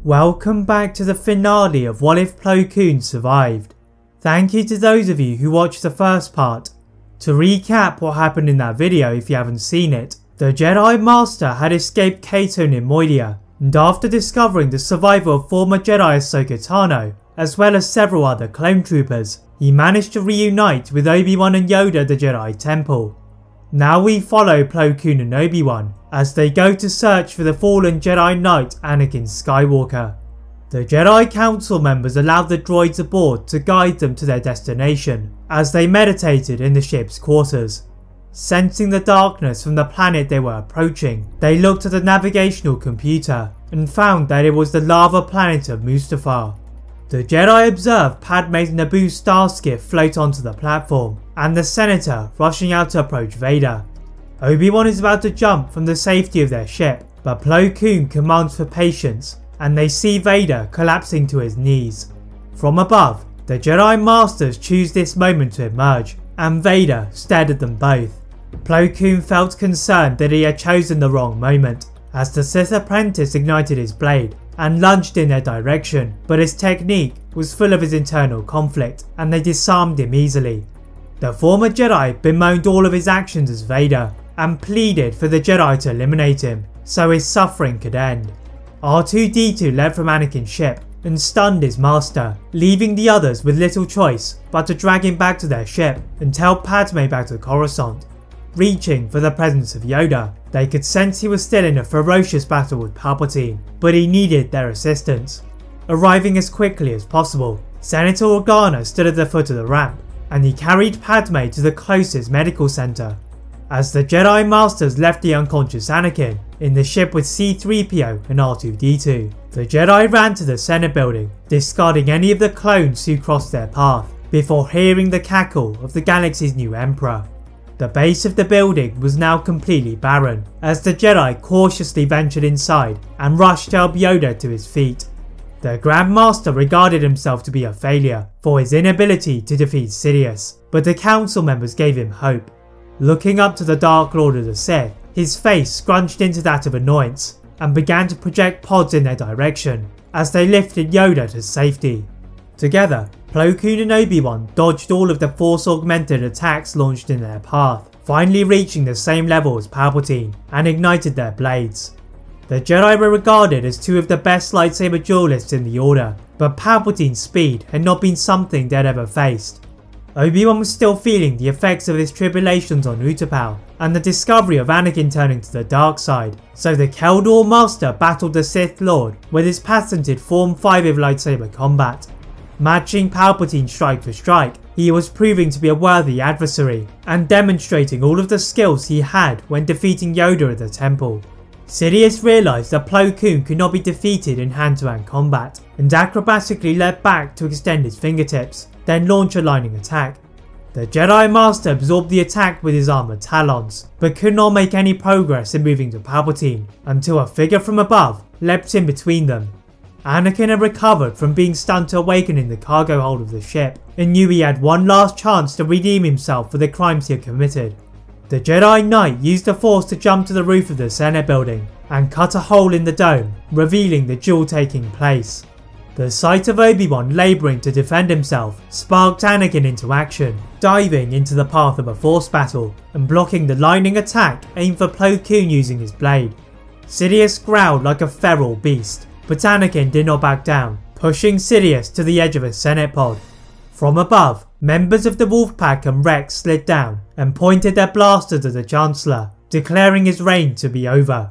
Welcome back to the finale of What If Plo Koon Survived. Thank you to those of you who watched the first part. To recap what happened in that video if you haven't seen it, the Jedi Master had escaped Cato Neimoidia, and after discovering the survival of former Jedi Ahsoka Tano, as well as several other clone troopers, he managed to reunite with Obi-Wan and Yoda at the Jedi Temple. Now we follow Plo Koon and Obi-Wan as they go to search for the fallen Jedi Knight Anakin Skywalker. The Jedi Council members allowed the droids aboard to guide them to their destination as they meditated in the ship's quarters. Sensing the darkness from the planet they were approaching, they looked at the navigational computer and found that it was the lava planet of Mustafar. The Jedi observed Padme's Naboo starskiff float onto the platform, and the Senator rushing out to approach Vader. Obi-Wan is about to jump from the safety of their ship, but Plo Koon commands for patience, and they see Vader collapsing to his knees. From above, the Jedi Masters choose this moment to emerge, and Vader stared at them both. Plo Koon felt concerned that he had chosen the wrong moment, as the Sith apprentice ignited his blade and lunged in their direction, but his technique was full of his internal conflict and they disarmed him easily. The former Jedi bemoaned all of his actions as Vader and pleaded for the Jedi to eliminate him so his suffering could end. R2-D2 led from Anakin's ship and stunned his master, leaving the others with little choice but to drag him back to their ship and tell Padme back to Coruscant. Reaching for the presence of Yoda, they could sense he was still in a ferocious battle with Palpatine, but he needed their assistance. Arriving as quickly as possible, Senator Organa stood at the foot of the ramp, and he carried Padme to the closest medical center. As the Jedi Masters left the unconscious Anakin in the ship with C-3PO and R2-D2, the Jedi ran to the Senate building, discarding any of the clones who crossed their path, before hearing the cackle of the galaxy's new Emperor. The base of the building was now completely barren, as the Jedi cautiously ventured inside and rushed to help Yoda to his feet. The Grand Master regarded himself to be a failure for his inability to defeat Sidious, but the council members gave him hope. Looking up to the Dark Lord of the Sith, his face scrunched into that of annoyance and began to project pods in their direction as they lifted Yoda to safety. Together, Plo Koon and Obi-Wan dodged all of the Force-augmented attacks launched in their path, finally reaching the same level as Palpatine, and ignited their blades. The Jedi were regarded as two of the best lightsaber duelists in the Order, but Palpatine's speed had not been something they'd ever faced. Obi-Wan was still feeling the effects of his tribulations on Utapau, and the discovery of Anakin turning to the dark side, so the Keldor Master battled the Sith Lord with his patented Form 5 of lightsaber combat. Matching Palpatine strike for strike, he was proving to be a worthy adversary, and demonstrating all of the skills he had when defeating Yoda at the temple. Sidious realised that Plo Koon could not be defeated in hand-to-hand combat, and acrobatically leapt back to extend his fingertips, then launch a lightning attack. The Jedi Master absorbed the attack with his armoured talons, but could not make any progress in moving to Palpatine, until a figure from above leapt in between them. Anakin had recovered from being stunned to awaken in the cargo hold of the ship, and knew he had one last chance to redeem himself for the crimes he had committed. The Jedi Knight used the Force to jump to the roof of the Senate building, and cut a hole in the dome, revealing the duel taking place. The sight of Obi-Wan labouring to defend himself sparked Anakin into action, diving into the path of a Force battle, and blocking the lightning attack aimed for Plo Koon using his blade. Sidious growled like a feral beast, but Anakin did not back down, pushing Sidious to the edge of a Senate pod. From above, members of the Wolfpack and Rex slid down and pointed their blasters at the Chancellor, declaring his reign to be over.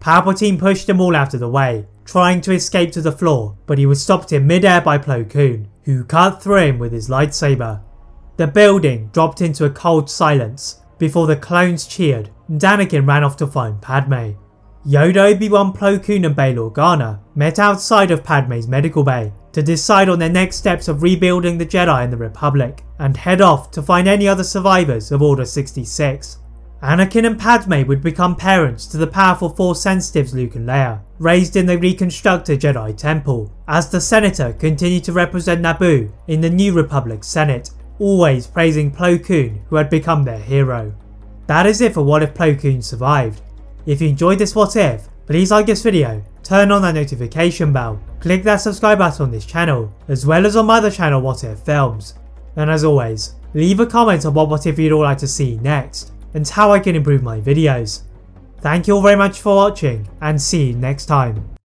Palpatine pushed them all out of the way, trying to escape to the floor, but he was stopped in mid-air by Plo Koon, who cut through him with his lightsaber. The building dropped into a cold silence before the clones cheered, and Anakin ran off to find Padme. Yoda, Obi-Wan, Plo Koon and Bail Organa met outside of Padme's medical bay to decide on their next steps of rebuilding the Jedi and the Republic, and head off to find any other survivors of Order 66. Anakin and Padme would become parents to the powerful Force sensitives Luke and Leia, raised in the reconstructed Jedi Temple, as the Senator continued to represent Naboo in the New Republic Senate, always praising Plo Koon, who had become their hero. That is it for What If Plo Koon Survived. If you enjoyed this What If, please like this video turn on that notification bell, click that subscribe button on this channel, as well as on my other channel What If Films. And as always, leave a comment on what if you'd all like to see next, and how I can improve my videos. Thank you all very much for watching, and see you next time.